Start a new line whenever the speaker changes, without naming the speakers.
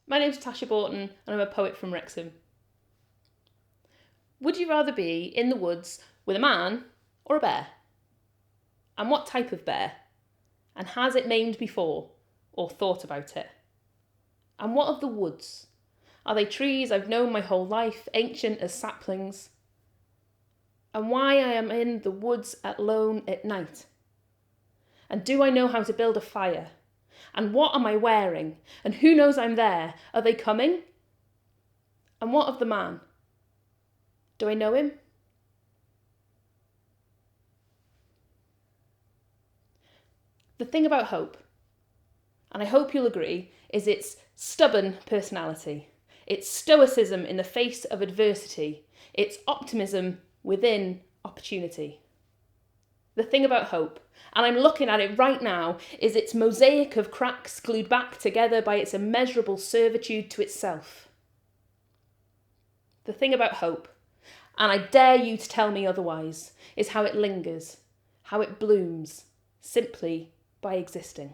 My name's Natasha Borton and I'm a poet from Wrexham. Would you rather be in the woods with a man or a bear? And what type of bear? And has it maimed before or thought about it? And what of the woods? Are they trees I've known my whole life, ancient as saplings? And why I am in the woods alone at night? And do I know how to build a fire? And what am I wearing? And who knows I'm there? Are they coming? And what of the man? Do I know him? The thing about hope, and I hope you'll agree, is its stubborn personality, its stoicism in the face of adversity, its optimism within opportunity. The thing about hope, and I'm looking at it right now, is its mosaic of cracks glued back together by its immeasurable servitude to itself. The thing about hope, and I dare you to tell me otherwise, is how it lingers, how it blooms, simply by existing.